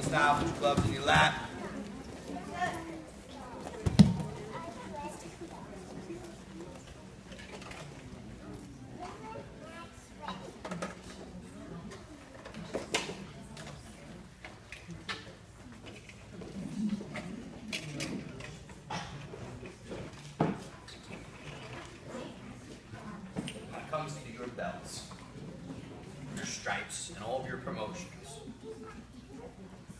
Brazilian style, put your gloves in your lap. Comes to your belts, your stripes, and all of your promotions.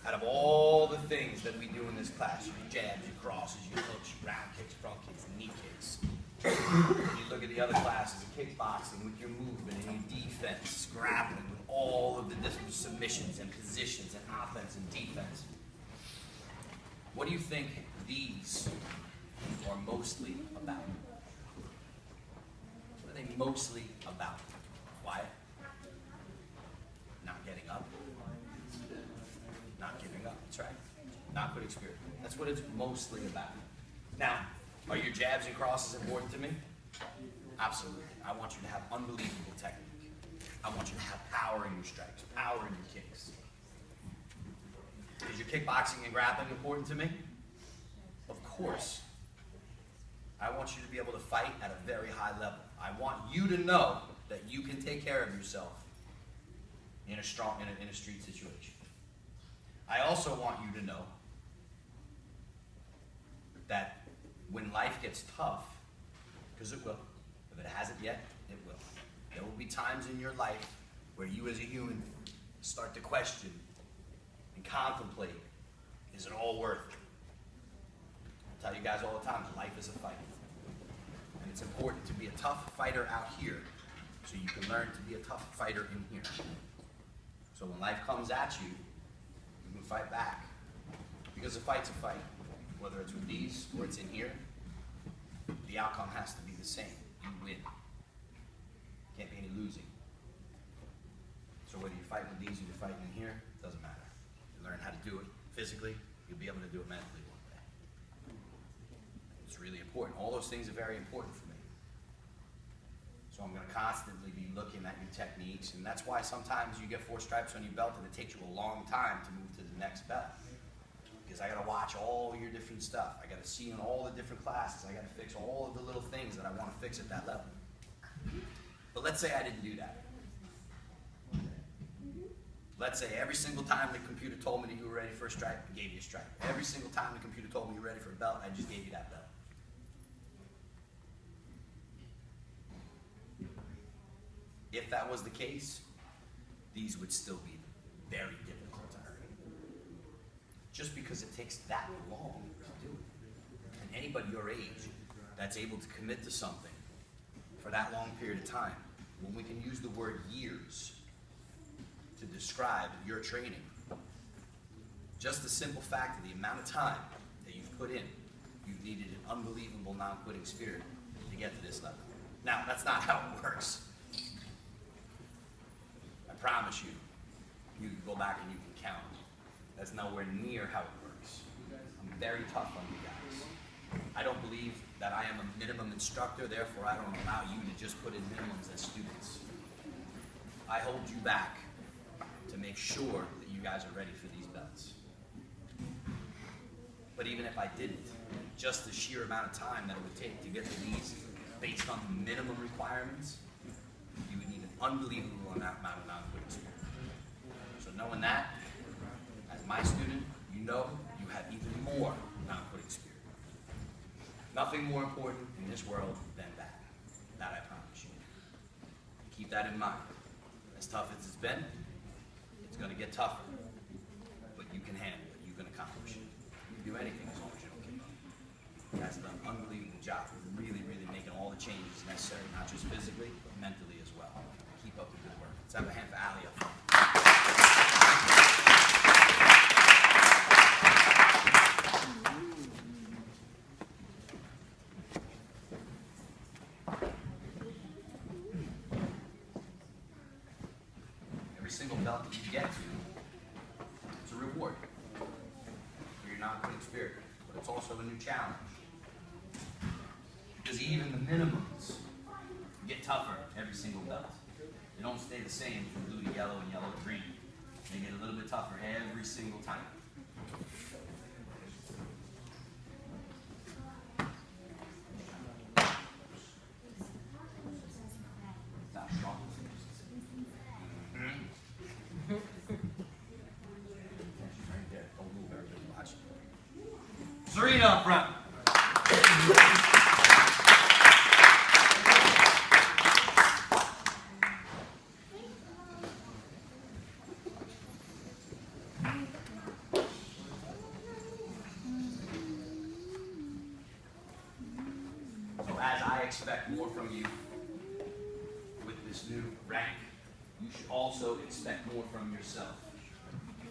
Out of all the things that we do in this class, your jabs, your crosses, your hooks, your round kicks, front kicks, knee kicks. You look at the other classes, kickboxing with your movement and your defense, grappling with all of the different submissions and positions and offense and defense. What do you think these are mostly about? Mostly about? Quiet. Not getting up. Not giving up. That's right. Not putting spirit. That's what it's mostly about. Now, are your jabs and crosses important to me? Absolutely. I want you to have unbelievable technique. I want you to have power in your strikes, power in your kicks. Is your kickboxing and grappling important to me? Of course. I want you to be able to fight at a very high level. I want you to know that you can take care of yourself in a street situation. I also want you to know that when life gets tough, because it will, if it hasn't yet, it will. There will be times in your life where you as a human start to question and contemplate, is it all worth it? I tell you guys all the time, life is a fight. And it's important to be a tough fighter out here so you can learn to be a tough fighter in here. So when life comes at you, you can fight back. Because a fight's a fight. Whether it's with these or it's in here, the outcome has to be the same. You win. Can't be any losing. So whether you're fighting with these or you're fighting in here, it doesn't matter. You learn how to do it physically, you'll be able to do it mentally. Really important. All those things are very important for me. So I'm going to constantly be looking at your techniques, and that's why sometimes you get 4 stripes on your belt and it takes you a long time to move to the next belt. Because I got to watch all your different stuff. I got to see in all the different classes. I got to fix all of the little things that I want to fix at that level. But let's say I didn't do that. Let's say every single time the computer told me that you were ready for a stripe, I gave you a stripe. Every single time the computer told me you were ready for a belt, I just gave you that belt. If that was the case, these would still be very difficult to earn. Just because it takes that long to do it. And anybody your age that's able to commit to something for that long period of time, when we can use the word years to describe your training, just the simple fact of the amount of time that you've put in, you've needed an unbelievable non-quitting spirit to get to this level. Now, that's not how it works. I promise you, you can go back and you can count. That's nowhere near how it works. I'm very tough on you guys. I don't believe that I am a minimum instructor, therefore I don't allow you to just put in minimums as students. I hold you back to make sure that you guys are ready for these belts. But even if I didn't, just the sheer amount of time that it would take to get to these based on the minimum requirements, you would need an unbelievable amount of non-quitting spirit. So knowing that, as my student, you know you have even more non-quitting spirit. Nothing more important in this world than that. That I promise you. Keep that in mind. As tough as it's been, it's going to get tougher. But you can handle it. You can accomplish it. You can do anything as long as you don't give up. You guys have done an unbelievable job of really, really making all the changes necessary, not just physically, but mentally as well. Keep up the good work. Let's have a hand for Ali up front. Every single belt that you get to, it's a reward for your non-quitting spirit, but it's also a new challenge. Because even the minimums get tougher every single belt. They don't stay the same from blue to yellow and yellow to green. Make it a little bit tougher every single time. Stop strong. Right there. Don't move, everybody. Watch. Serena up front. So as I expect more from you with this new rank, you should also expect more from yourself.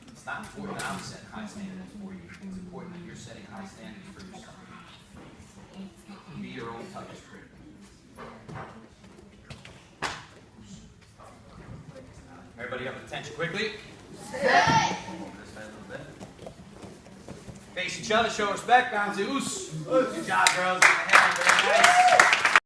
It's not important that I'm setting high standards for you. It's important that you're setting high standards for yourself. Be your own toughest critic. Everybody up attention quickly. This way a little bit. Face each other, show respect. Bounce to oos. Good job, girls. Very nice.